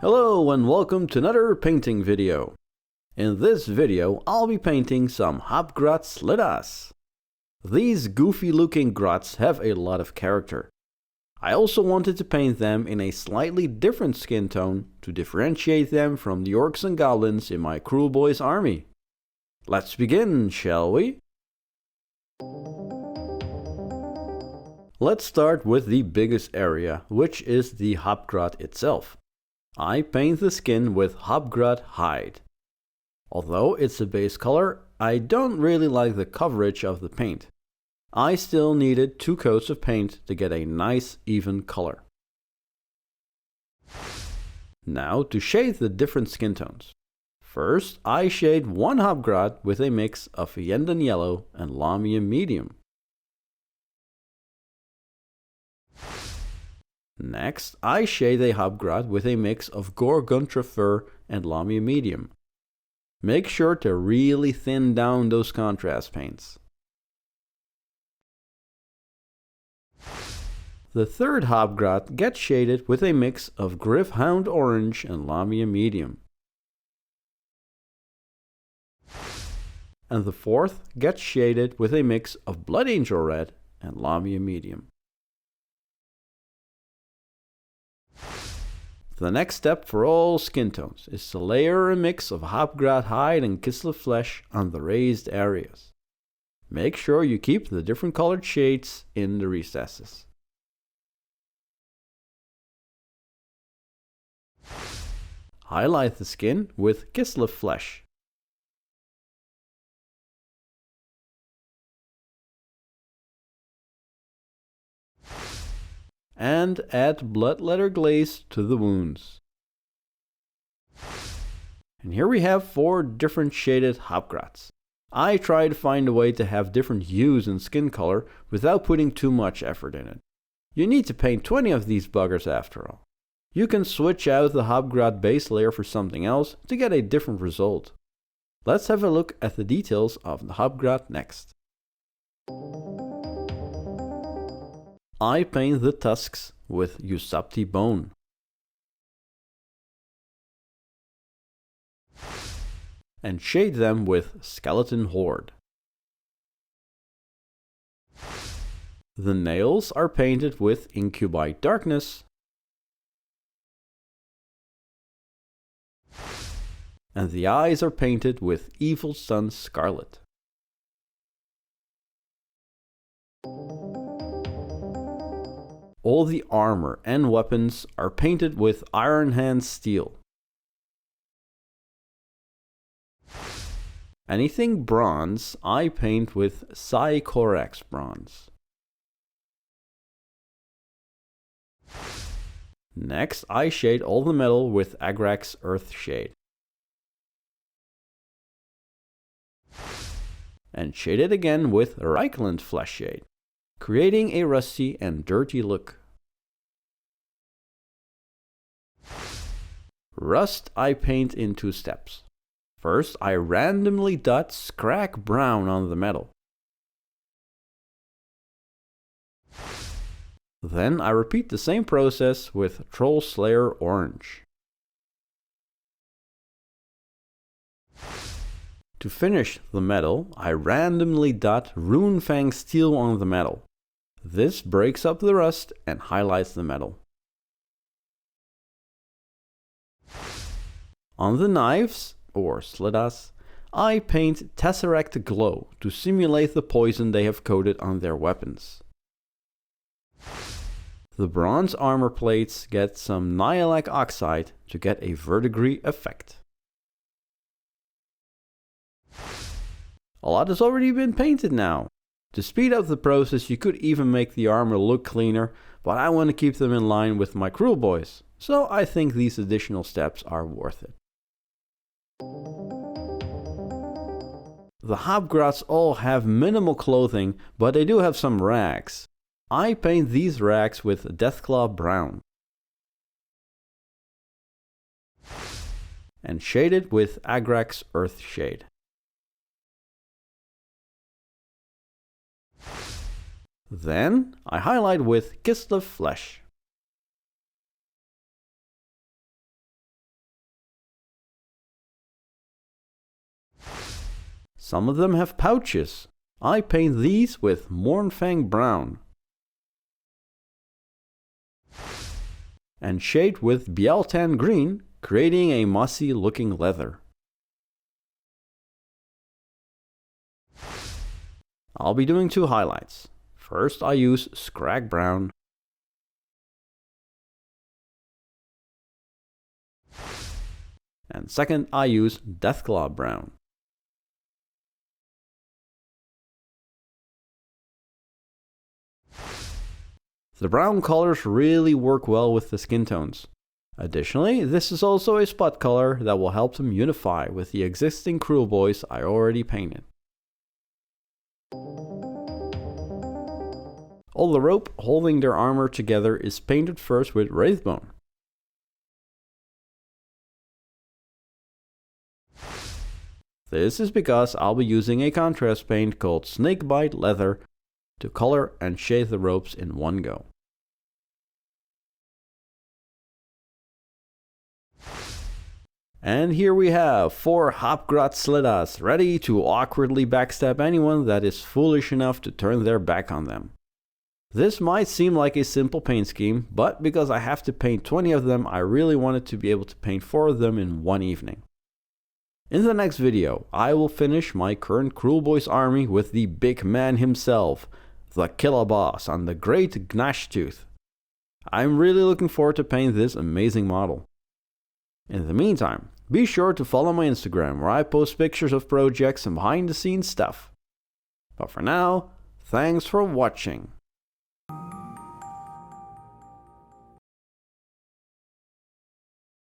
Hello and welcome to another painting video. In this video I'll be painting some Hobgrot Slittaz. These goofy looking grots have a lot of character. I also wanted to paint them in a slightly different skin tone to differentiate them from the orcs and goblins in my Kruleboyz army. Let's begin, shall we? Let's start with the biggest area, which is the Hobgrot itself. I paint the skin with Hobgrot Hide. Although it's a base color, I don't really like the coverage of the paint. I still needed 2 coats of paint to get a nice even color. Now to shade the different skin tones. First, I shade one Hobgrot with a mix of Iyanden Yellow and Lahmian Medium. Next, I shade a Hobgrot with a mix of Gore-Grunta Fur and Lahmian Medium. Make sure to really thin down those contrast paints. The third Hobgrot gets shaded with a mix of Gryph-Hound Orange and Lahmian Medium. And the fourth gets shaded with a mix of Blood Angel Red and Lahmian Medium. The next step for all skin tones is to layer a mix of Hobgrot Hide and Kislev Flesh on the raised areas. Make sure you keep the different colored shades in the recesses. Highlight the skin with Kislev Flesh. And add Bloodletter glaze to the wounds. And here we have 4 different shaded Hobgrots. I tried to find a way to have different hues and skin color without putting too much effort in it. You need to paint 20 of these buggers after all. You can switch out the Hobgrot base layer for something else to get a different result. Let's have a look at the details of the Hobgrot next. I paint the tusks with Ushabti Bone. And shade them with Skeleton Horde. The nails are painted with Incubi Darkness. And the eyes are painted with Evil Sunz Scarlet. All the armor and weapons are painted with Iron Steel. Anything bronze I paint with Sycorax Bronze. Next I shade all the metal with Agrax Earthshade. And shade it again with Reikland Fleshshade, creating a rusty and dirty look. Rust I paint in 2 steps. First, I randomly dot Skrag Brown on the metal. Then I repeat the same process with Troll Slayer Orange. To finish the metal, I randomly dot Runefang Steel on the metal. This breaks up the rust and highlights the metal. On the knives, or Slittaz, I paint Tesseract Glow to simulate the poison they have coated on their weapons. The bronze armor plates get some Nihilakh Oxide to get a verdigris effect. A lot has already been painted now. To speed up the process, you could even make the armor look cleaner, but I want to keep them in line with my Kruleboyz, so I think these additional steps are worth it. The Hobgrots all have minimal clothing, but they do have some rags. I paint these rags with Deathclaw Brown. And shade it with Agrax Earthshade. Then I highlight with Kislev Flesh. Some of them have pouches. I paint these with Mournfang Brown. And shade with Biel-Tan Green, creating a mossy looking leather. I'll be doing 2 highlights. First I use Skrag Brown. And second I use Deathclaw Brown. The brown colors really work well with the skin tones. Additionally, this is also a spot color that will help them unify with the existing Kruleboyz I already painted. All the rope holding their armor together is painted first with Wraithbone. This is because I'll be using a contrast paint called Snakebite Leather to color and shade the ropes in one go. And here we have 4 Hobgrot Slittaz ready to awkwardly backstab anyone that is foolish enough to turn their back on them. This might seem like a simple paint scheme, but because I have to paint 20 of them, I really wanted to be able to paint 4 of them in one evening. In the next video, I will finish my current Kruleboyz army with the big man himself, the killer boss on the Great Gnashtooth. I'm really looking forward to paint this amazing model. In the meantime, be sure to follow my Instagram where I post pictures of projects and behind the scenes stuff. But for now, thanks for watching.